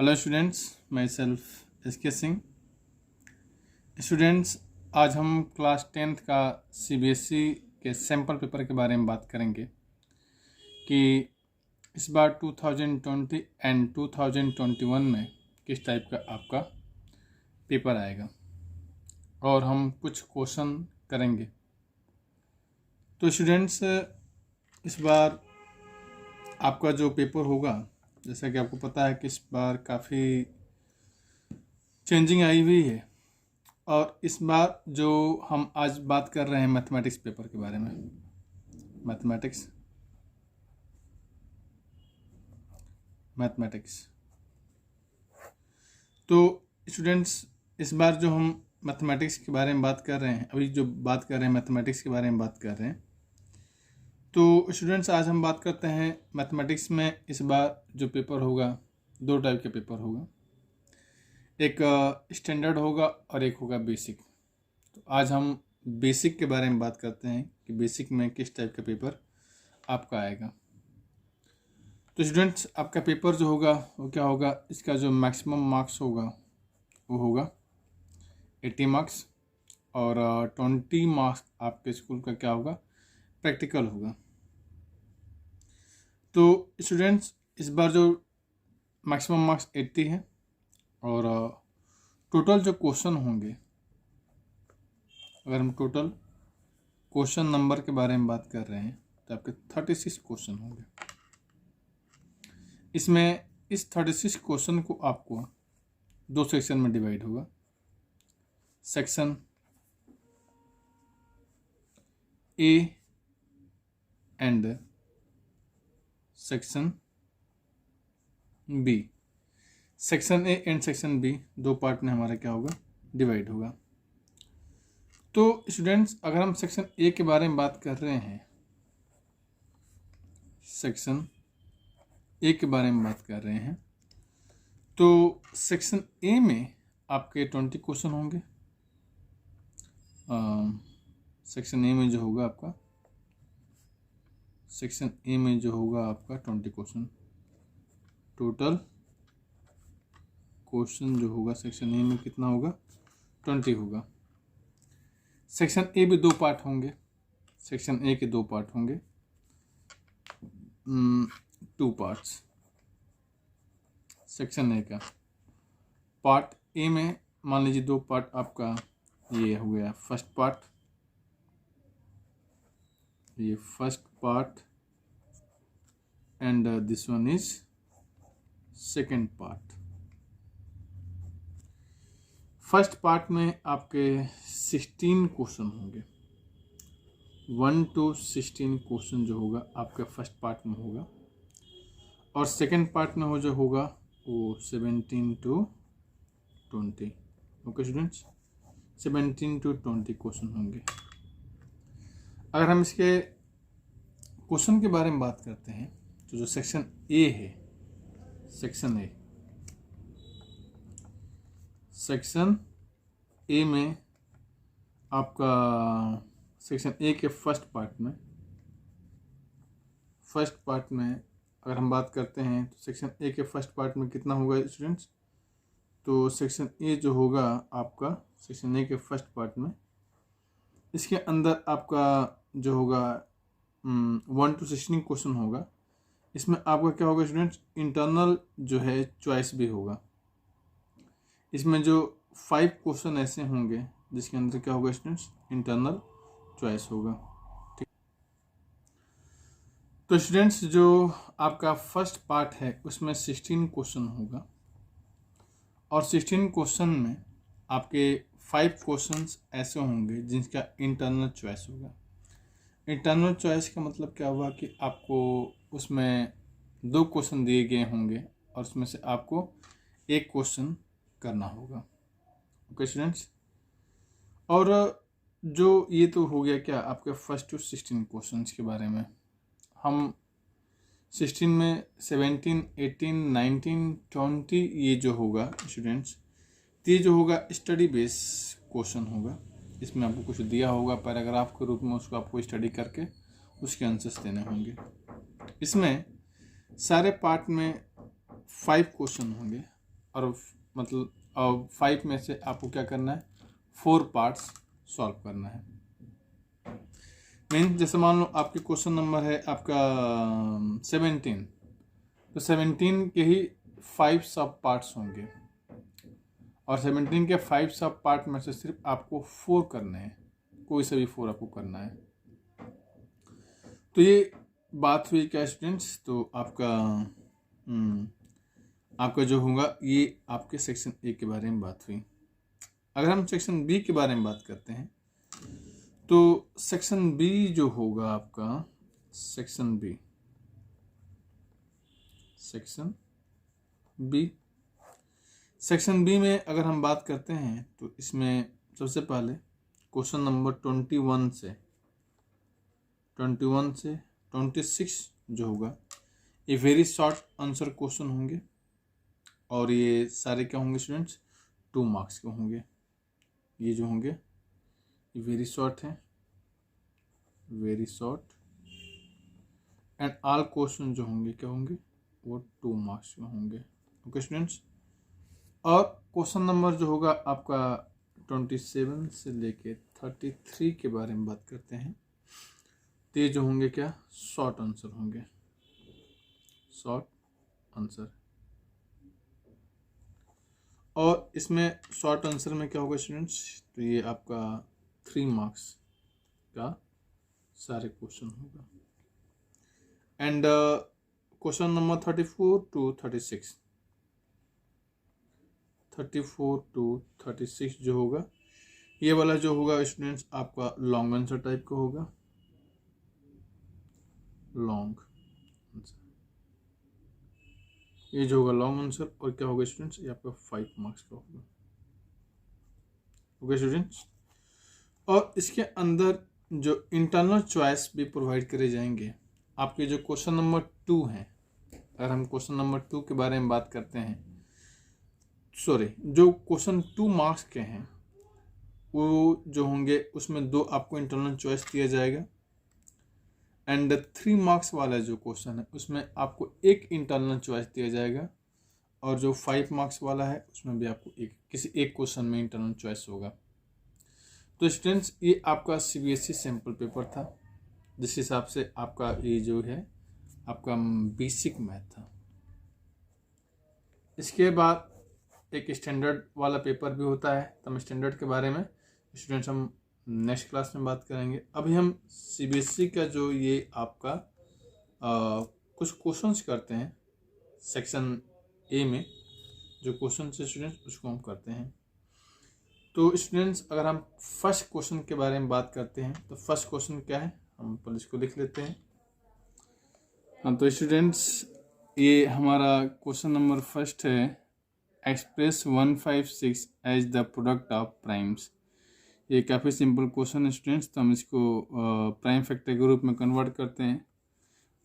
Hello students, my self S के Singh. Students, आज हम क्लास 10th का CBSE के सैम्पल पेपर के बारे में बात करेंगे कि इस बार 2020 एंड 2021 में किस टाइप का आपका पेपर आएगा और हम कुछ क्वेश्चन करेंगे। तो स्टूडेंट्स, इस बार आपका जो पेपर होगा, जैसा कि आपको पता है कि इस बार काफ़ी चेंजिंग आई हुई है। और इस बार जो हम आज बात कर रहे हैं मैथमेटिक्स पेपर के बारे में, मैथमेटिक्स। तो स्टूडेंट्स, इस बार जो हम मैथमेटिक्स के बारे में बात कर रहे हैं, अभी जो बात कर रहे हैं मैथमेटिक्स के बारे में बात कर रहे हैं, तो स्टूडेंट्स आज हम बात करते हैं मैथमेटिक्स में इस बार जो पेपर होगा, दो टाइप के पेपर होगा। एक स्टैंडर्ड होगा और एक होगा बेसिक। तो आज हम बेसिक के बारे में बात करते हैं कि बेसिक में किस टाइप का पेपर आपका आएगा। तो स्टूडेंट्स, आपका पेपर जो होगा वो क्या होगा, इसका जो मैक्सिमम मार्क्स होगा वो होगा 80 मार्क्स और 20 मार्क्स आपके स्कूल का क्या होगा, प्रैक्टिकल होगा। तो स्टूडेंट्स, इस बार जो मैक्सिमम मार्क्स 80 है और टोटल जो क्वेश्चन होंगे, अगर हम टोटल क्वेश्चन नंबर के बारे में बात कर रहे हैं तो आपके 36 क्वेश्चन होंगे। इसमें इस 36 क्वेश्चन को आपको दो सेक्शन में डिवाइड होगा। Section A and section B. Section A and section B दो पार्ट में हमारा क्या होगा, डिवाइड होगा। तो स्टूडेंट्स, अगर हम सेक्शन ए के बारे में बात कर रहे हैं, सेक्शन ए के बारे में बात कर रहे हैं, तो सेक्शन ए में आपके 20 क्वेश्चन होंगे। सेक्शन ए में जो होगा आपका, सेक्शन ए में जो होगा आपका 20 क्वेश्चन, टोटल क्वेश्चन जो होगा सेक्शन ए में कितना होगा, 20 होगा। सेक्शन ए भी दो पार्ट होंगे, सेक्शन ए के दो पार्ट होंगे, 2 पार्ट्स। सेक्शन ए का पार्ट ए में मान लीजिए दो पार्ट आपका ये हो गया, फर्स्ट पार्ट, ये first part and this one is second part. First part में आपके 16 क्वेश्चन होंगे, 1 to 16 क्वेश्चन जो होगा आपके फर्स्ट पार्ट में होगा। और सेकेंड पार्ट में जो होगा वो 17 to 20। Okay students, 17 to 20 question होंगे। अगर हम इसके क्वेश्चन के बारे में बात करते हैं तो जो सेक्शन ए है, सेक्शन ए में आपका सेक्शन ए के फर्स्ट पार्ट में अगर हम बात करते हैं तो सेक्शन ए के फर्स्ट पार्ट में कितना होगा स्टूडेंट्स, तो सेक्शन ए जो होगा आपका, सेक्शन ए के फर्स्ट पार्ट में इसके अंदर आपका जो होगा 1 to 16 क्वेश्चन होगा। इसमें आपका क्या होगा स्टूडेंट्स, इंटरनल जो है चॉइस भी होगा। इसमें जो 5 क्वेश्चन ऐसे होंगे जिसके अंदर क्या होगा स्टूडेंट्स, इंटरनल चॉइस होगा। ठीक। तो स्टूडेंट्स, जो आपका फर्स्ट पार्ट है उसमें 16 क्वेश्चन होगा और 16 क्वेश्चन में आपके 5 क्वेश्चंस ऐसे होंगे जिनका इंटरनल चॉइस होगा। इंटरनल चॉइस का मतलब क्या हुआ कि आपको उसमें 2 क्वेश्चन दिए गए होंगे और उसमें से आपको एक क्वेश्चन करना होगा। ओके स्टूडेंट्स, और जो ये तो हो गया क्या आपके फर्स्ट टू 16 क्वेश्चंस के बारे में। हम 16 में 17, 18, 19, 20 ये जो होगा स्टूडेंट्स, ये जो होगा स्टडी बेस क्वेश्चन होगा। इसमें आपको कुछ दिया होगा पैराग्राफ के रूप में, उसको आपको स्टडी करके उसके आंसर्स देने होंगे। इसमें सारे पार्ट में 5 क्वेश्चन होंगे और मतलब 5 में से आपको क्या करना है, 4 पार्ट्स सॉल्व करना है। मीन्स जैसे मान लो आपके क्वेश्चन नंबर है आपका 17, तो 17 के ही 5 सब पार्ट्स होंगे और 17 के 5 सब पार्ट में से सिर्फ आपको 4 करने हैं, कोई से भी 4 आपको करना है। तो ये बात हुई क्या स्टूडेंट्स, तो आपका जो होगा ये आपके सेक्शन ए के बारे में बात हुई। अगर हम सेक्शन बी के बारे में बात करते हैं तो सेक्शन बी जो होगा आपका, सेक्शन बी में अगर हम बात करते हैं तो इसमें सबसे पहले क्वेश्चन नंबर 21 से 26 जो होगा ये वेरी शॉर्ट आंसर क्वेश्चन होंगे और ये सारे क्या होंगे स्टूडेंट्स, 2 मार्क्स के होंगे। ये जो होंगे ये वेरी शॉर्ट है, very short, and all question जो होंगे क्या होंगे, वो 2 मार्क्स के होंगे। ओके स्टूडेंट्स, और क्वेश्चन नंबर जो होगा आपका 27 से लेके 33 के बारे में बात करते हैं तो ये जो होंगे क्या, शॉर्ट आंसर होंगे, शॉर्ट आंसर। और इसमें शॉर्ट आंसर में क्या होगा स्टूडेंट्स, तो ये आपका 3 मार्क्स का सारे क्वेश्चन होगा। एंड क्वेश्चन नंबर 34 to 36 जो होगा, ये वाला जो होगा स्टूडेंट्स आपका लॉन्ग आंसर टाइप का होगा, लॉन्ग आंसर। ये जो होगा लॉन्ग आंसर और क्या होगा स्टूडेंट्स, ये आपका 5 मार्क्स का होगा। ओके स्टूडेंट्स, और इसके अंदर जो इंटरनल चॉइस भी प्रोवाइड करे जाएंगे। आपके जो क्वेश्चन नंबर 2 हैं, अगर हम क्वेश्चन नंबर 2 के बारे में बात करते हैं, जो क्वेश्चन 2 मार्क्स के हैं वो जो होंगे उसमें 2 आपको इंटरनल चॉइस दिया जाएगा, एंड 3 मार्क्स वाला जो क्वेश्चन है उसमें आपको 1 इंटरनल चॉइस दिया जाएगा, और जो 5 मार्क्स वाला है उसमें भी आपको किसी एक क्वेश्चन में इंटरनल चॉइस होगा। तो स्टूडेंट्स ये आपका CBSE सैम्पल पेपर था, जिस हिसाब से आपका ये जो है आपका बेसिक मैथ था। इसके बाद एक स्टैंडर्ड वाला पेपर भी होता है, तो हम स्टैंडर्ड के बारे में स्टूडेंट्स हम नेक्स्ट क्लास में बात करेंगे। अभी हम CBSE का जो ये आपका कुछ क्वेश्चंस करते हैं सेक्शन ए में, जो क्वेश्चन है स्टूडेंट्स उसको हम करते हैं। तो स्टूडेंट्स अगर हम फर्स्ट क्वेश्चन के बारे में बात करते हैं तो फर्स्ट क्वेश्चन क्या है, हम पहले इसको लिख लेते हैं। हाँ, तो स्टूडेंट्स ये हमारा क्वेश्चन नंबर फर्स्ट है, express 156 as the product of primes. ये काफ़ी सिंपल क्वेश्चन है स्टूडेंट्स, तो हम इसको प्राइम फैक्टर के रूप में कन्वर्ट करते हैं।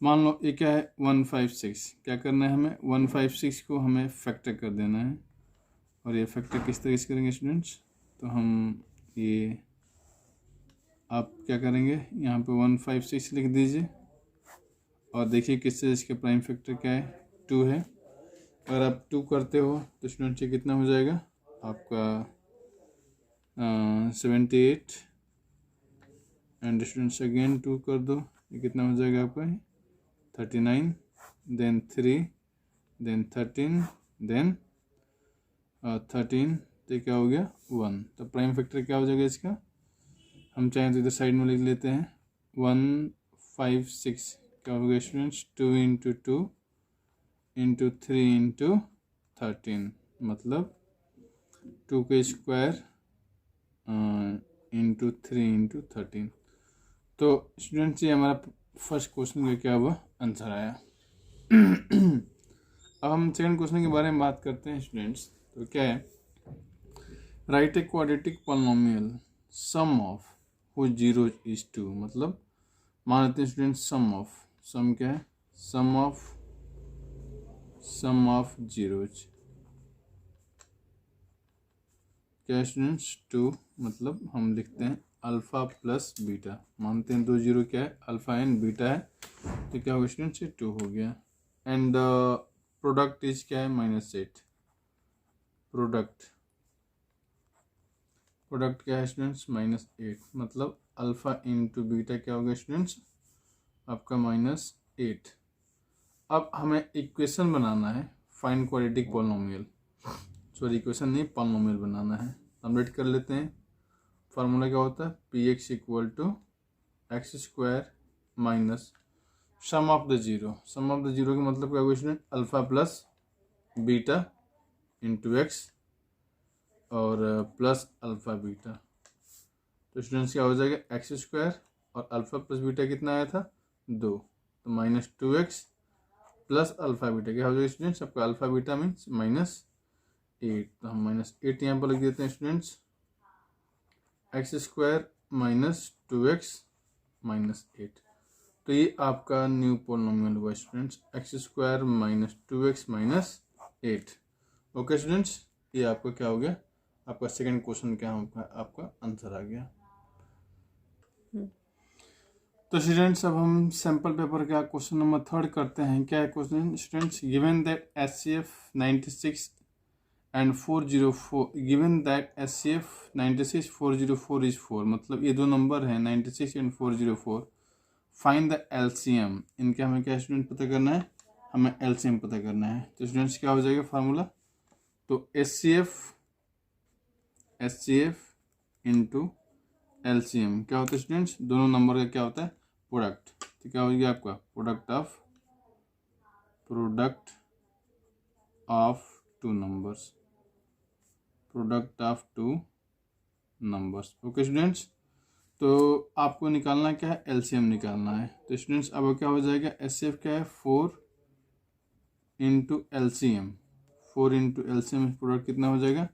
मान लो ये क्या है 156, क्या करना है हमें, 156 को हमें फैक्टर कर देना है। और ये फैक्टर किस तरीके से करेंगे स्टूडेंट्स, तो हम ये आप क्या करेंगे, यहाँ पे 156 लिख दीजिए और देखिए किससे इसके प्राइम फैक्टर क्या है, 2 है। अगर आप 2 करते हो तो स्टूडेंट्स ये कितना हो जाएगा आपका 78, एंड स्टूडेंट्स अगेन 2 कर दो, ये कितना हो जाएगा आपका 39, देन 3, देन 13, देन 13, तो क्या हो गया 1। तो प्राइम फैक्टर क्या हो जाएगा इसका, हम चाहें तो इधर साइड में लिख लेते हैं 156 क्या हो गया स्टूडेंट्स 2 × 2 × 3 × 13, मतलब 2 का स्क्वायर × 3 × 13। तो स्टूडेंट्स ये हमारा फर्स्ट क्वेश्चन का क्या हुआ आंसर आया। अब हम सेकंड क्वेश्चन के बारे में बात करते हैं स्टूडेंट्स। तो क्या है, write a quadratic polynomial sum of whose zero is 2, मतलब मान लेते हैं स्टूडेंट्स सम क्या है, सम ऑफ जीरोज क्या है स्टूडेंट्स 2, मतलब हम लिखते हैं अल्फ़ा प्लस बीटा, मानते हैं 2 जीरो क्या है अल्फ़ा एंड बीटा है, तो क्या होगा स्टूडेंट्स ये 2 हो गया। एंड द प्रोडक्ट इज क्या है -8, प्रोडक्ट क्या है स्टूडेंट्स, -8, मतलब अल्फ़ा इंटू बीटा क्या होगा स्टूडेंट्स आपका -8। अब हमें इक्वेशन बनाना है fine quadratic polynomial, sorry equation नहीं पॉलिनोमियल बनाना है। हम रेड कर लेते हैं। फार्मूला क्या होता है, px equal to x square minus sum of the zero. Sum of the zero का मतलब क्या होगा student, alpha plus beta into x और प्लस अल्फ़ा बीटा। तो स्टूडेंट्स क्या हो जाएगा, एक्स स्क्वायर और अल्फ़ा प्लस बीटा कितना आया था 2, तो -2x प्लस अल्फ़ा बीटा क्या हो जाएगा स्टूडेंट्स आपका, अल्फ़ा बीटा मीन्स -8। तो हम -8 यहाँ पर लिख देते हैं स्टूडेंट्स, एक्स स्क्वायर -2x -8। तो ये आपका न्यू पॉलिनोमियल हुआ students, x square -2x -8। Okay students, ये आपका क्या हो गया, आपका सेकंड क्वेश्चन क्या होगा, आपका आंसर आ गया। तो स्टूडेंट्स अब हम सैम्पल पेपर का क्वेश्चन नंबर 3 करते हैं। क्या है question students, given that SCF 96 and 404, given that SCF 96 404 is 4, मतलब ये दो नंबर हैं 96 एंड 404। फाइंड द LCM, इनके हमें क्या स्टूडेंट पता करना है, हमें LCM पता करना है। तो स्टूडेंट्स क्या हो जाएगा फार्मूला, तो SCF इंटू LCM क्या होता है स्टूडेंट्स, दोनों नंबर का क्या होता है प्रोडक्ट। तो क्या हो गया आपका product of two numbers, product of two numbers. Okay students, तो आपको निकालना क्या है, LCM निकालना है। तो स्टूडेंट्स अब क्या हो जाएगा, SCF क्या है 4 into LCM, 4 into LCM product कितना हो जाएगा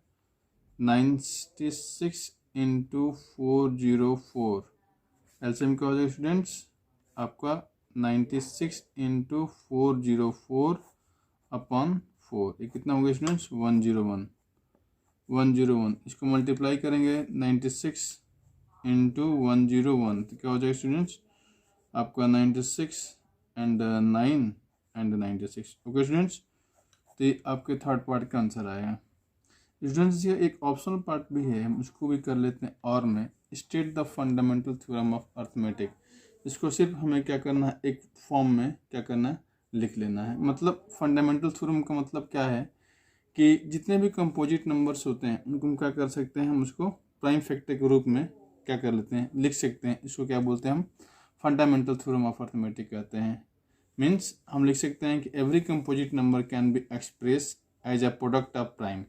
96 इंटू 404। LCM क्या हो जाएगा स्टूडेंट्स आपका 96 इंटू 404 अपॉन 4, ये कितना हो गया स्टूडेंट्स 101। इसको मल्टीप्लाई करेंगे 96 इंटू 101, तो क्या हो जाएगा स्टूडेंट्स आपका 96 एंड 9 एंड 96। ओके स्टूडेंट्स, तो ये आपके थर्ड पार्ट का आंसर आएगा। स्टूडेंट्स ये एक ऑप्शनल पार्ट भी है, हम उसको भी कर लेते हैं। और में state the fundamental theorem of arithmetic, इसको सिर्फ हमें क्या करना है, एक फॉर्म में क्या करना है लिख लेना है। मतलब फंडामेंटल थ्योरम का मतलब क्या है कि जितने भी कंपोजिट नंबर्स होते हैं उनको हम क्या कर सकते हैं, हम उसको प्राइम फैक्टर के रूप में क्या कर लेते हैं लिख सकते हैं। इसको क्या बोलते हैं हम, फंडामेंटल थ्योरम ऑफ अर्थमेटिक कहते हैं। मीन्स हम लिख सकते हैं कि every composite number can be express as a product of prime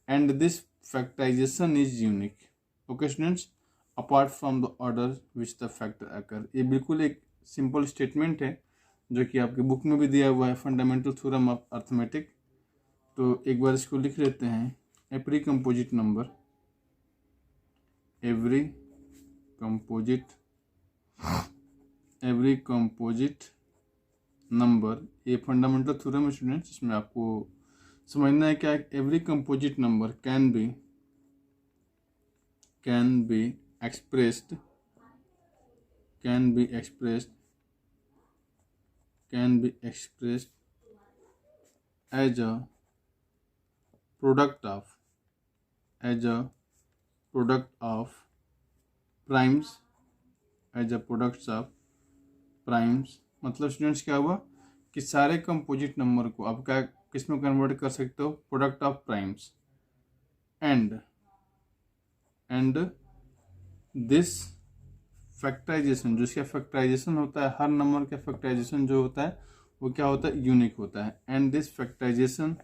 and this factorization is unique. Okay students, apart from the order which the factor occur। ये बिल्कुल एक सिंपल स्टेटमेंट है जो कि आपकी बुक में भी दिया हुआ है, फंडामेंटल थ्योरम ऑफ अर्थमेटिक। तो एक बार इसको लिख लेते हैं, एवरी कंपोजिट नंबर, ये फंडामेंटल थ्योरम है स्टूडेंट्स। इसमें आपको समझना है क्या, every composite number can B expressed as a product of primes, मतलब स्टूडेंट्स क्या हुआ कि सारे कंपोजिट नंबर को आप क्या किस में कन्वर्ट कर सकते हो, product of primes. And this factorization, जो इसका फैक्टराइजेशन होता है, हर नंबर का फैक्टराइजेशन जो होता है वो क्या होता है यूनिक होता है। And this factorization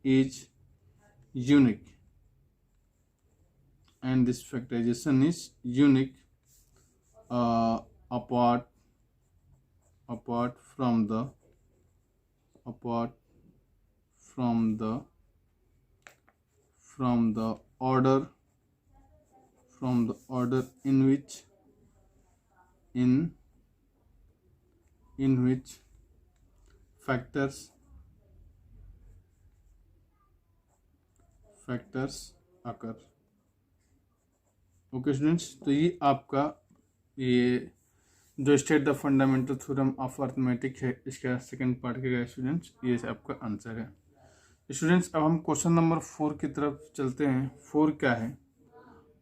is unique, apart from the order in which factors occur। Okay students, तो ये आपका ये जो state the fundamental theorem of arithmetic है, इसका सेकंड पार्ट का स्टूडेंट्स ये आपका आंसर है। स्टूडेंट्स अब हम क्वेश्चन नंबर 4 की तरफ चलते हैं। 4 क्या है?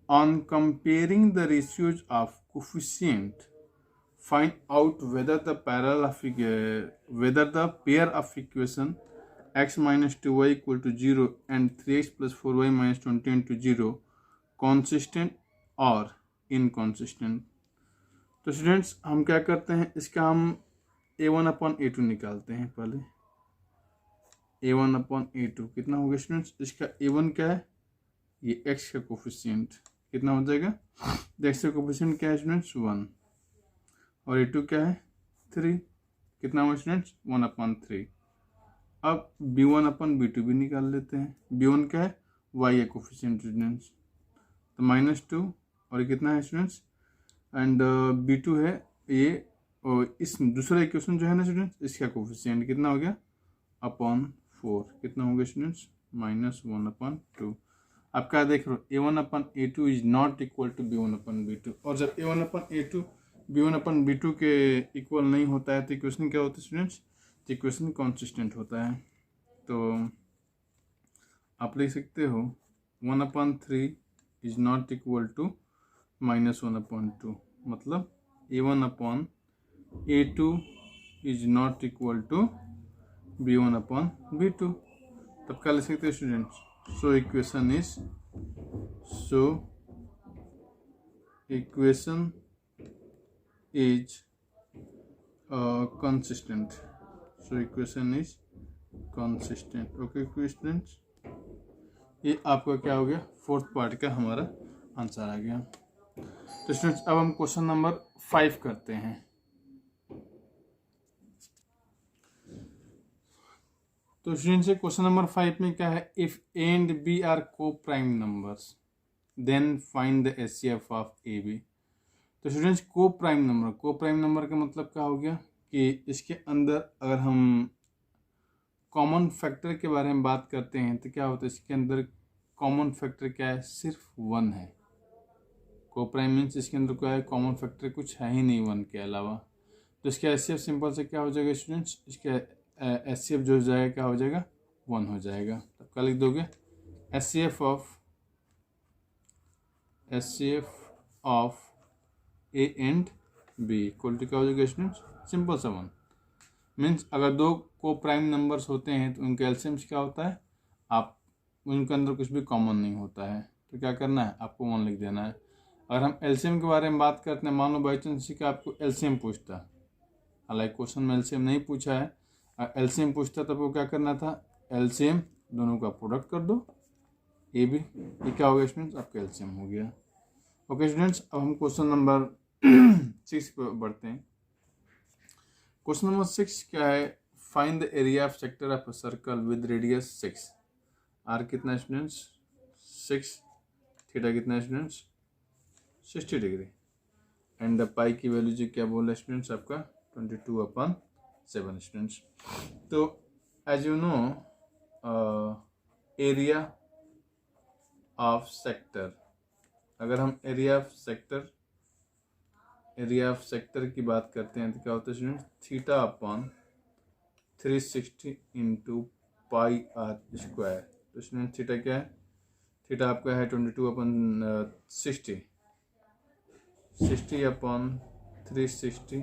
On comparing the ratios of coefficient find out whether the pair of equation x minus 2y equal to 0 and 3x plus 4y minus 20 into 0 consistent और inconsistent। तो स्टूडेंट्स हम क्या करते हैं, इसका हम a1 अपॉन a2 निकालते हैं। पहले a1 अपॉन a2 कितना होगा स्टूडेंट्स? इसका a1 क्या है? ये x का कोफिशिएंट कितना हो जाएगा? x का कोफिशिएंट क्या है स्टूडेंट्स? 1। और a2 क्या है? 3। कितना हुआ स्टूडेंट्स? 1 अपॉन 3। अब b1 अपन b2 भी निकाल लेते हैं। b1 क्या है? y है कोफिशिएंट स्टूडेंट्स, तो -2। और ये कितना है स्टूडेंट्स? एंड b2 है ये, और इस दूसरा इक्वेशन जो है ना स्टूडेंट्स, इसका कोफिशिएंट कितना हो गया? अपॉन 4। कितना हो गया स्टूडेंट्स? -1 अपॉन 2। आप क्या देख रहे हो? a1 upon a2 is not equal to b1 upon b2। और जब a1 upon a2 b1 upon b2 के इक्वल नहीं होता है तो इक्वेशन क्या होता है स्टूडेंट्स? इक्वेशन कॉन्सिस्टेंट होता है। तो आप लिख सकते हो 1/3 इज नॉट इक्वल टू -1/2। मतलब a1/a2 is not equal to b1/b2। तब क्या लिख सकते हैं students? So equation is consistent। So equation is consistent। Okay students, ये आपका क्या हो गया? 4th पार्ट का हमारा आंसर आ गया। तो स्टूडेंट्स अब हम क्वेश्चन नंबर 5 करते हैं। तो स्टूडेंट्स क्वेश्चन नंबर 5 में क्या है? If A and B are को prime numbers then find the HCF of A B. तो स्टूडेंट्स को प्राइम नंबर का मतलब क्या हो गया कि इसके अंदर अगर हम कॉमन फैक्टर के बारे में बात करते हैं तो क्या होता है? इसके अंदर कॉमन फैक्टर क्या है? सिर्फ 1 है। को प्राइम मीन्स इसके अंदर क्या है? कॉमन फैक्टर कुछ है ही नहीं 1 के अलावा। तो इसका एचसीएफ सिंपल से क्या हो जाएगा स्टूडेंट्स? इसका एचसीएफ जो हो जाएगा क्या हो जाएगा? 1 हो जाएगा। तो क्या लिख दोगे? HCF of A and B equal to क्या हो जाएगा स्टूडेंट्स? सिंपल सा 1। मीन्स अगर दो को प्राइम नंबर्स होते हैं तो उनके एलसीएम क्या होता है? आप उनके अंदर कुछ भी कॉमन नहीं होता है, तो क्या करना है? आपको 1 लिख देना है। अगर हम एलसीएम के बारे में बात करते हैं, मान लो बाई चांस कि आपको एलसीएम पूछता, हालांकि क्वेश्चन में एलसीएम नहीं पूछा है, एलसीएम पूछता तब वो क्या करना था? एलसीएम दोनों का प्रोडक्ट कर दो, ए बी। ये क्या हो गया स्टूडेंट्स? आपका एलसीएम हो गया। ओके स्टूडेंट्स अब हम क्वेश्चन नंबर 6 पर बढ़ते हैं। क्वेश्चन नंबर 6 क्या है? Find the area of sector of a circle with radius 6। R कितना स्टूडेंट्स? 6। थीटा कितना students? 60 degree. And the pi की वैल्यू जो क्या बोल रहा है स्टूडेंट्स? आपका 22/7 स्टूडेंट्स। तो as you know area of sector, अगर हम एरिया ऑफ सेक्टर की बात करते हैं तो क्या होता है student? θ/360 into pi r square. तो स्टूडेंट थीटा क्या है? थीटा आपका है 22/60, 60/360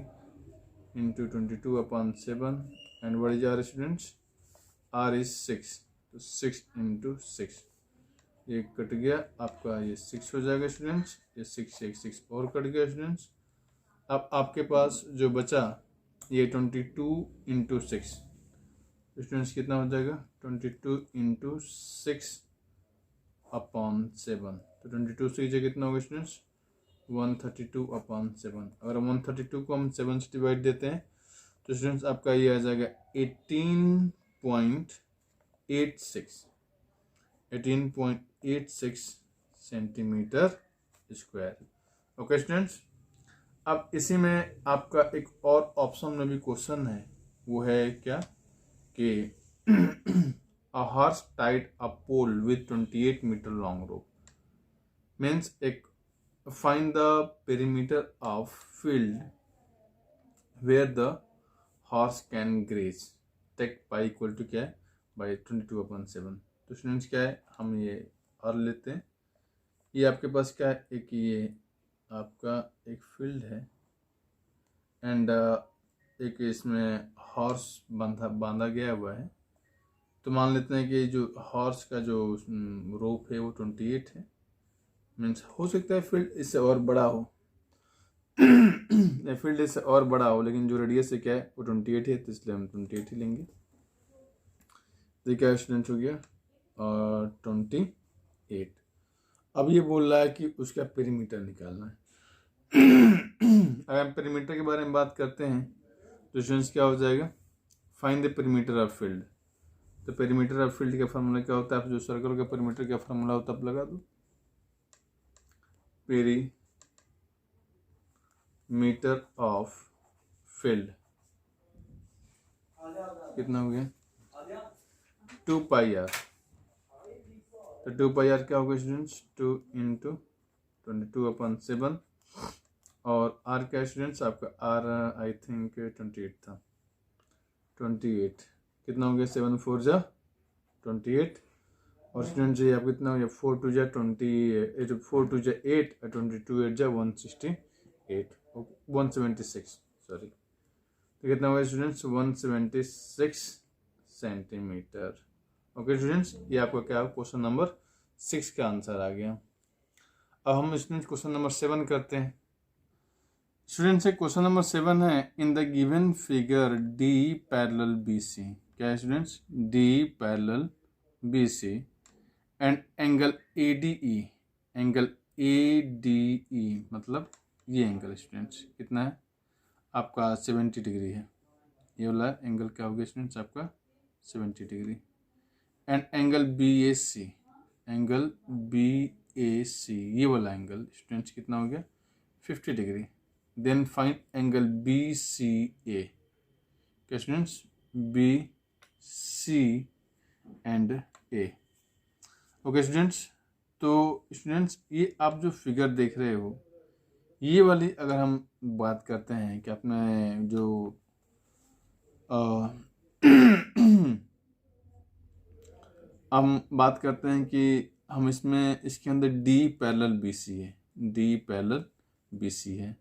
into 22/7। And what is r students? R is 6, तो 6 इंटू 6। ये कट गया आपका, ये 6 हो जाएगा स्टूडेंट्स। ये 6 एक 6 और कट गया स्टूडेंट्स। अब आपके पास जो बचा ये 22 इंटू 6। स्टूडेंट्स कितना हो जाएगा? 22 इंटू 6/7। तो 22 से कीजिए कितना होगा स्टूडेंट्स? 132/7। अगर 132 को हम 7 से डिवाइड देते हैं तो स्टूडेंट्स आपका ये आ जाएगा 18.86 सेंटीमीटर स्क्वायर। ओके स्टूडेंट्स, अब इसी में आपका एक और ऑप्शन में भी क्वेश्चन है, वो है क्या कि a horse tied a pole with 28 metre long rope. Means एक find the perimeter of field where the horse can graze, take pi equal to क्या है, बाई 22/7। तो स्टूडेंट्स क्या है, हम ये और लेते हैं। ये आपके पास क्या है, एक ये आपका एक फील्ड है एंड एक इसमें हॉर्स बांधा गया हुआ है। तो मान लेते हैं कि जो हॉर्स का जो रोप है वो 28 है। मीन्स हो सकता है फील्ड इससे और बड़ा हो फील्ड इससे और बड़ा हो, लेकिन जो रेडियस है क्या है वो 28 है, तो इसलिए हम 28 ही लेंगे। तो क्या स्टूडेंट हो गया 28। अब ये बोल रहा है कि उसका पेरीमीटर निकालना है। अगर हम पेरीमीटर के बारे में बात करते हैं तो स्टूडेंट्स क्या हो जाएगा, find the perimeter of field. तो पेरीमीटर ऑफ फील्ड का फार्मूला क्या होता है, आप जो सर्कल का पेरीमीटर का फार्मूला होता है आप लगा दो। पेरीमीटर ऑफ फील्ड कितना हो गया 2πr। तो 2πr क्या होगा स्टूडेंट्स, 2 × 22/7 और r क्या स्टूडेंट्स आपका r आई थिंक 28 था। 28 कितना हो गया 7 4 जा 28 और स्टूडेंट जी आप कितना हो गया 4 2 जा 28 4 2 जा 8 और 22 8 जा 168 176 सॉरी। तो कितना होगा स्टूडेंट्स 176 सेंटीमीटर। ओके स्टूडेंट्स, ये आपका क्या क्वेश्चन नंबर 6 का आंसर आ गया। अब हम स्टूडेंट्स क्वेश्चन नंबर 7 करते हैं। स्टूडेंट्स क्वेश्चन नंबर 7 है, in the given figure D parallel B C. क्या है students, D parallel B C and angle A D E. Angle A D E मतलब ये एंगल स्टूडेंट्स कितना है आपका 70 डिग्री है। ये वाला एंगल क्या हो गया स्टूडेंट्स आपका 70 degree and angle B A C. Angle B A C ये वाला एंगल स्टूडेंट्स कितना हो गया 50 degree. Then find angle B C A. क्या students, B C and A. Okay students, तो स्टूडेंट्स ये आप जो फिगर देख रहे हो ये वाली अगर हम बात करते हैं कि अपने जो हम बात करते हैं कि हम इसमें इसके अंदर डी पैरेलल बी सी है, डी पैरेलल बी सी है।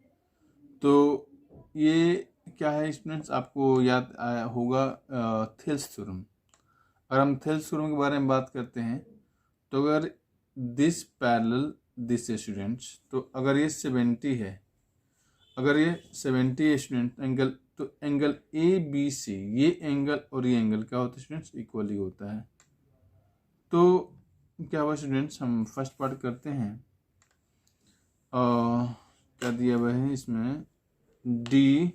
तो ये क्या है स्टूडेंट्स, आपको याद होगा थेल्स थ्योरम। अगर हम थेल्स थ्योरम के बारे में बात करते हैं तो अगर दिस पैरेलल दिस स्टूडेंट्स, तो अगर ये 70 है, अगर ये 70 है स्टूडेंट एंगल, तो एंगल ए बी सी ये एंगल और ये एंगल क्या होता है स्टूडेंट्स इक्वली होता है। तो क्या हुआ स्टूडेंट्स, हम फर्स्ट पार्ट करते हैं। क्या दिया हुआ है इसमें, डी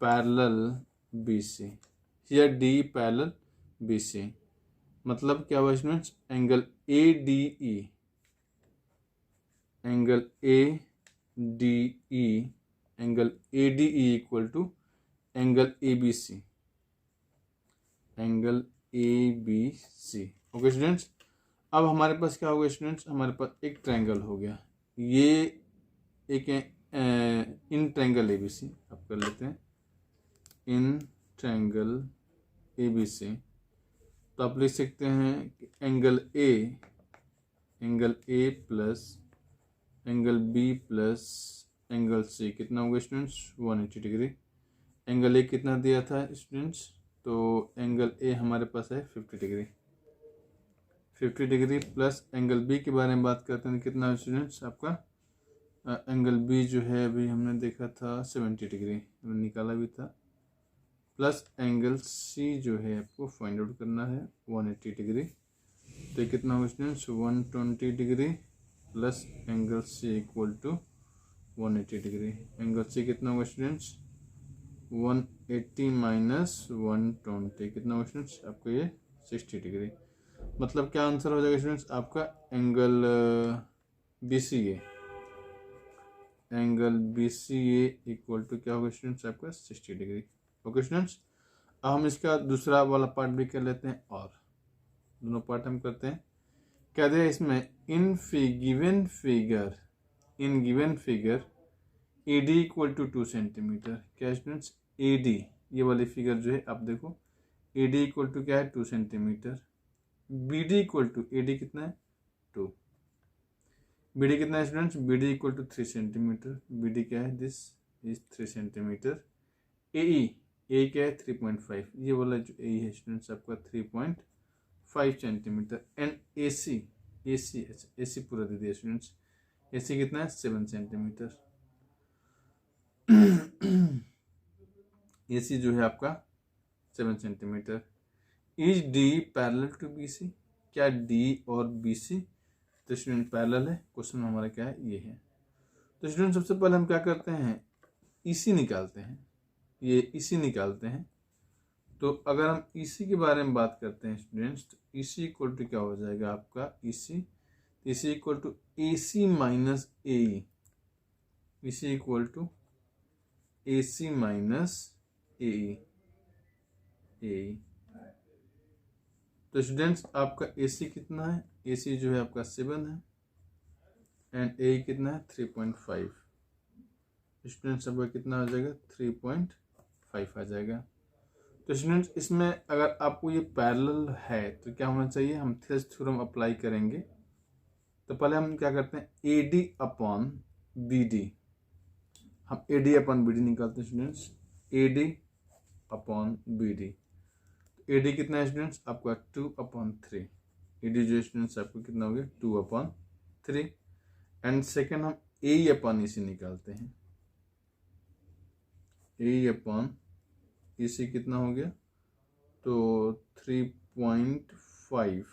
पैरेलल बी सी, या डी पैरेलल बी सी मतलब क्या हुआ students, angle A D E, angle A D E, angle A D E equal to angle A B C, angle A B C. Okay students, अब हमारे पास क्या हो गया students, हमारे पास एक ट्रायंगल हो गया, ये एक इन ट्रायंगल ए बी सी अब कर लेते हैं, इन ट्रायंगल ए बी सी। तो आप लिख सकते हैं कि angle A plus angle B plus angle C कितना होगा स्टूडेंट्स 180 डिग्री। एंगल ए कितना दिया था स्टूडेंट्स, तो एंगल ए हमारे पास है 50 degree, 50 degree plus angle B के बारे में बात करते हैं कितना स्टूडेंट्स आपका एंगल बी जो है अभी हमने देखा था 70 डिग्री निकाला भी था, प्लस एंगल सी जो है आपको फाइंड आउट करना है 180 डिग्री। तो कितना होगा students 120 degree plus angle C equal to 180 degree. Angle C कितना होगा स्टूडेंट्स 180 माइनस 120 कितना होगा स्टूडेंट्स आपको ये 60 डिग्री। मतलब क्या आंसर हो जाएगा स्टूडेंट्स आपका angle B C A, angle B C A equal to क्या होगा स्टूडेंट्स आपका 60 डिग्री। ओके स्टूडेंट्स, अब हम इसका दूसरा वाला पार्ट भी कर लेते हैं और दोनों पार्ट हम करते हैं। कहते हैं इसमें in given figure A D equal to 2 centimetre. क्या स्टूडेंट्स, ए डी, ये वाली फिगर जो है आप देखो, ए डी इक्वल टू क्या है 2 centimetre. B D equal to, A D कितना है 2, बी डी कितना है students, B D equal to 3 centimetre. B D क्या है, दिस इज 3 सेंटीमीटर। ए क्या है 3.5, ये वाला जो ए है स्टूडेंट्स आपका 3.5 सेंटीमीटर। एंड ए सी पूरा दे दिया स्टूडेंट्स, ए सी कितना है 7 सेंटीमीटर। ए सी जो है आपका 7 centimetre. Is D parallel to B C, क्या डी और बी सी तो स्टूडेंट पैरेलल है। क्वेश्चन हमारा क्या है, ये है। तो स्टूडेंट सबसे पहले हम क्या करते हैं, ईसी निकालते हैं, ये ईसी निकालते हैं। तो अगर हम ईसी के बारे में बात करते हैं स्टूडेंट्स, तो ईसी इक्वल टू क्या हो जाएगा आपका, EC equal to A C minus A E, EC equal to A C minus A E. तो स्टूडेंट्स आपका ए सी कितना है, ए सी जो है आपका 7 है, एंड ए कितना है 3.5। स्टूडेंट्स आपका कितना आ जाएगा 3.5 आ जाएगा। तो स्टूडेंट्स इसमें अगर आपको ये पैरेलल है तो क्या होना चाहिए, हम थेल्स थ्योरम अप्लाई करेंगे। तो पहले हम क्या करते हैं, A D upon B D, हम A D upon B D निकालते हैं students, A D upon B D. A D कितना है स्टूडेंट्स आपका 2/3, ए डी जो स्टूडेंट्स आपको कितना हो गया 2/3। एंड सेकेंड हम ए अपॉन ई सी निकालते हैं, ए अपॉन ई सी कितना हो गया, तो 3.5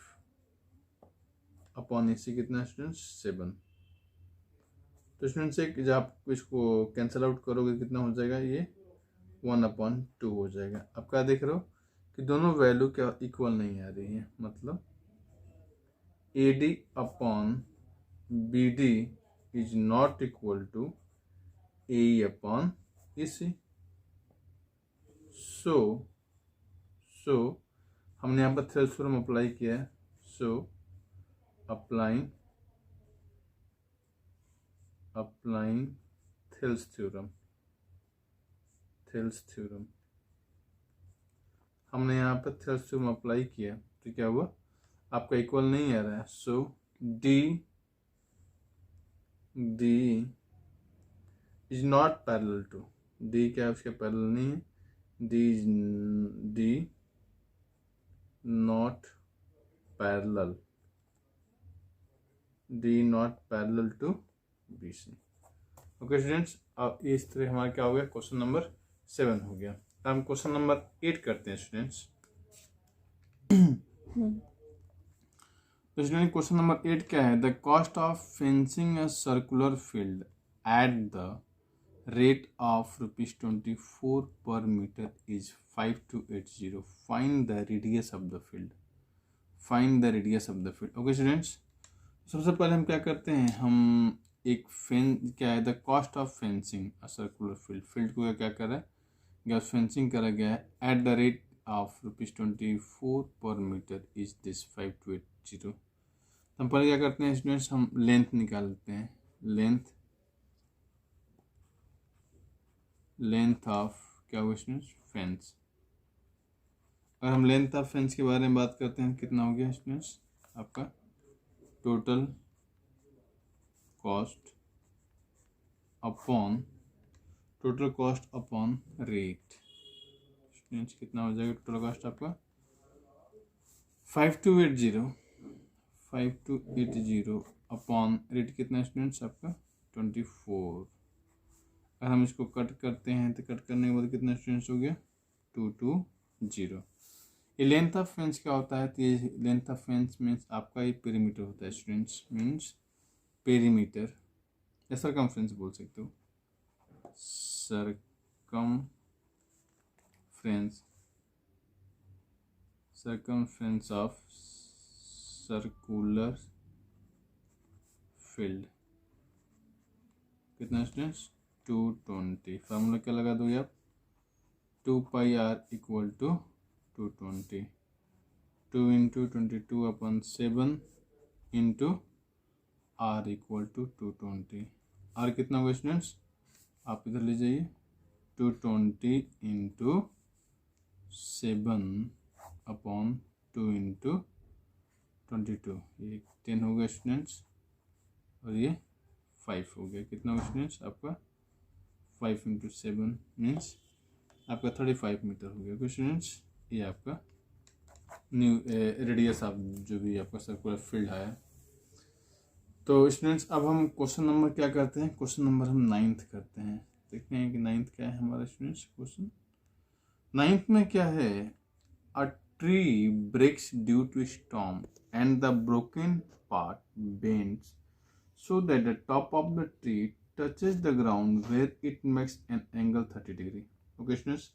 अपॉन ई सी कितना स्टूडेंट्स 7। तो स्टूडेंट्स एक जब आप इसको कैंसिल आउट करोगे कितना हो जाएगा, ये 1/2 हो जाएगा। आप क्या देख रहे हो कि दोनों वैल्यू क्या इक्वल नहीं आ रही है, मतलब A D upon B D is not equal to A upon E C. So हमने यहाँ पर थेल्स थ्योरम अप्लाई किया है। सो अप्लाइंग थेल्स थ्योरम हमने यहाँ पर थेल्स थ्योरम अप्लाई किया तो क्या हुआ, आपका इक्वल नहीं आ रहा है। So D is not parallel to, D क्या है उसके पैरेलल नहीं है, D not parallel to B C. Okay students, अब इस तरह हमारा क्या हो गया, क्वेश्चन नंबर 7 हो गया। अब हम क्वेश्चन नंबर 8 करते हैं स्टूडेंट्स। तो स्टूडेंट क्वेश्चन नंबर 8 क्या है, the cost of fencing a circular field at the rate of ₹24 per meter is 5280. Find the radius of the field. Okay students, सबसे पहले हम क्या करते हैं, हम एक क्या है, the cost of fencing a circular field को क्या कर रहा है, क्या फेंसिंग करा गया है एट द रेट ऑफ ₹24 पर मीटर इज दिस 5280। हम पहले क्या करते हैं स्टूडेंट्स, हम लेंथ निकालते हैं, लेंथ ऑफ क्या हुआ स्टूडेंट्स फेंस। अगर हम लेंथ ऑफ फेंस के बारे में बात करते हैं कितना हो गया स्टूडेंट्स आपका total cost upon rate. Students कितना हो जाएगा टोटल कॉस्ट आपका 5280 अपॉन रेट कितना स्टूडेंट्स आपका 24। अगर हम इसको कट करते हैं तो कट करने के बाद कितना स्टूडेंट्स हो गया 220। ये लेंथ ऑफ फेंस क्या होता है, तो ये लेंथ ऑफ फेंस मीन्स आपका ये पेरीमीटर होता है स्टूडेंट्स, मीन्स पेरीमीटर या सरकमफ्रेंस बोल सकते हो, सरकमफ्रेंस ऑफ सर्कुलर फील्ड कितना स्टूडेंट्स 220। फार्मूला क्या लगा दोगे आप 2πr equal to 220, 2 × 22/7 into r equal to 220। r कितना होगा स्टूडेंट्स, आप इधर ले जाइए 220 इंटू 7/2 इंटू 22, ये 10 हो गया स्टूडेंट्स, और ये 5 हो गया। कितना होगा स्टूडेंट्स आपका 5 इंटू 7 मीन्स आपका 35 मीटर हो गया स्टूडेंट्स। ये आपका न्यू रेडियस ऑफ जो भी आपका सर्कुलर फील्ड आया। तो स्टूडेंट्स अब हम क्वेश्चन नंबर क्या करते हैं, क्वेश्चन नंबर हम 9th करते हैं। देखते हैं कि 9th क्या है हमारा स्टूडेंट्स क्वेश्चन। 9th में क्या है, a tree breaks due to storm and the broken part bends so that the top of the tree touches the ground where it makes an angle 30 degree। Okay students,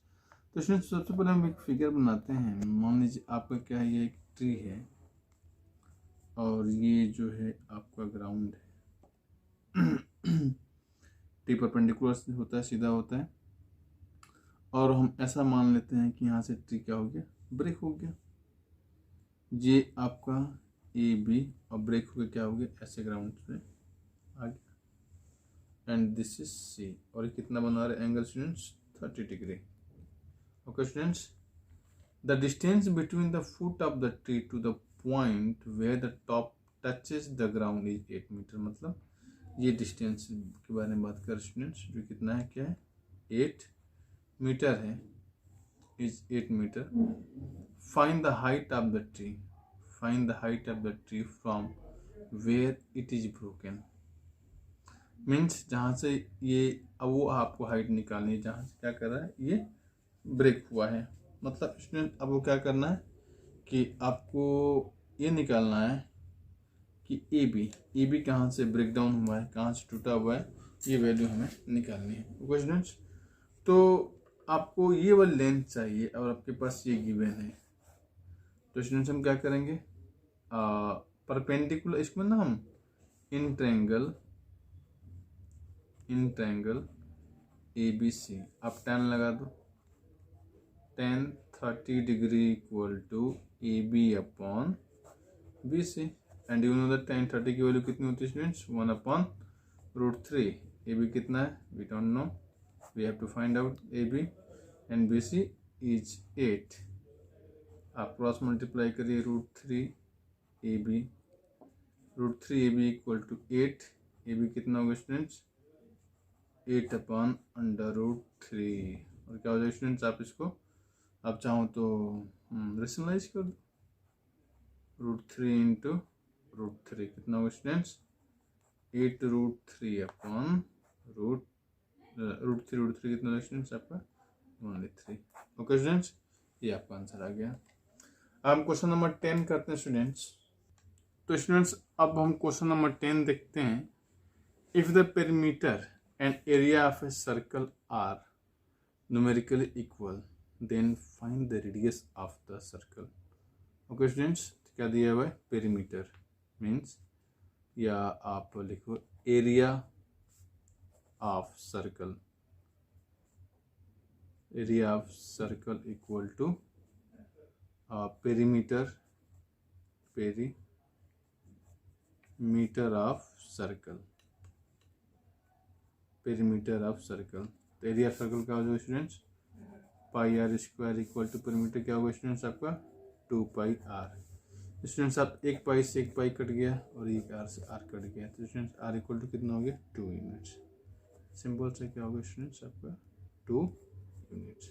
तो students सबसे पहले हम एक figure बनाते हैं। मान लीजिए आपका क्या है, ये एक ट्री है और ये जो है आपका ग्राउंड है। ट्री परपेंडिकुलर होता है, सीधा होता है, और हम ऐसा मान लेते हैं कि यहाँ से ट्री क्या हो गया, ब्रेक हो गया। ये आपका ए बी और ब्रेक हो गया, क्या हो गया, ऐसे ग्राउंड से आ गया। एंड दिस इज सी, और ये कितना बना रहे angle students 30 degree. Okay students, the distance between the foot of the tree to the point where the top touches the ground is 8 metre. मतलब ये डिस्टेंस के बारे में बात कर स्टूडेंट्स, जो कितना है, क्या है, 8 मीटर है, is 8 metre. Find the height of the tree, find the height of the tree from where it is broken. Means जहाँ से ये, अब वो आपको हाइट निकालनी है जहाँ से क्या कर रहा है, ये ब्रेक हुआ है। मतलब स्टूडेंट अब वो क्या करना है कि आपको ये निकालना है कि ए बी कहाँ से ब्रेक डाउन हुआ है, कहाँ से टूटा हुआ है, ये वैल्यू हमें निकालनी है। ओके स्टूडेंट्स, तो आपको ये वाली लेंथ चाहिए और आपके पास ये गिवन है। तो स्टूडेंट्स हम क्या करेंगे, परपेंडिकुलर, इसमें ना हम इन ट्रायंगल ए बी सी, आप tan लगा दो, tan 30 degree equal to A B upon B C. And you know that tan 30 की वैल्यू कितनी होती है स्टूडेंट्स, 1/√3। ए बी कितना है, we don't know, we have to find out A B, and B C is 8। आप cross multiply करिए √3 A B, √3 A B equal to 8। A B कितना होगा स्टूडेंट्स, 8/√3। और क्या हो जाएगा स्टूडेंट्स, आप इसको आप चाहो तो रेशनलाइज कर दो, √3 इंटू √3 कितना होगा स्टूडेंट्स, 8√3 अपॉन √3 कितना होगा स्टूडेंट्स आपका 1/3। ओके स्टूडेंट्स, ये आपका आंसर आ गया। अब हम क्वेश्चन नंबर 10 करते हैं स्टूडेंट्स। तो स्टूडेंट्स अब हम क्वेश्चन नंबर 10 देखते हैं। If the perimeter and area of a circle are numerically equal, then find the radius of the circle। Okay students, क्या दिया हुआ है, पेरीमीटर मीन्स, या आप लिखो area of circle, area of circle equal to perimeter of circle, perimeter of circle. तो area of circle क्या हो जाएगा students, πr² equal to perimeter क्या होगा स्टूडेंट्स आपका 2πr। स्टूडेंट्स आप एक पाई से एक पाई कट गया और एक आर से आर कट गया, तो स्टूडेंट्स आर इक्वल टू कितना हो गया 2 यूनिट्स। सिंपल से क्या होगा स्टूडेंट्स आपका 2 यूनिट्स।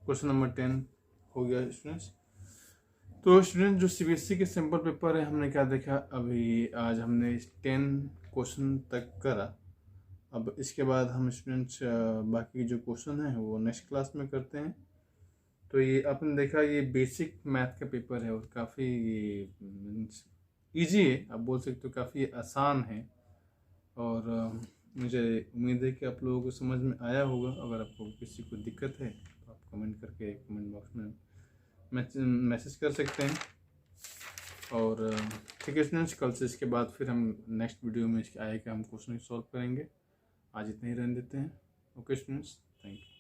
क्वेश्चन नंबर 10 हो गया स्टूडेंट्स। तो स्टूडेंट जो सीबीएसई के सिंपल पेपर है, हमने क्या देखा, अभी आज हमने 10 क्वेश्चन तक करा। अब इसके बाद हम स्टूडेंट्स बाकी जो क्वेश्चन है वो नेक्स्ट क्लास में करते हैं। तो ये आपने देखा, ये बेसिक मैथ का पेपर है और काफ़ी मीन्स ईजी है, आप बोल सकते हो काफ़ी आसान है। और मुझे उम्मीद है कि आप लोगों को समझ में आया होगा। अगर आपको किसी को दिक्कत है तो आप कमेंट करके कमेंट बॉक्स में मैसेज कर सकते हैं। और ठीक है स्टूडेंट्स, कल से इसके बाद फिर हम नेक्स्ट वीडियो में इसके आएगा हम क्वेश्चन सॉल्व करेंगे। आज इतना ही रहने देते हैं। Okay students, thank you.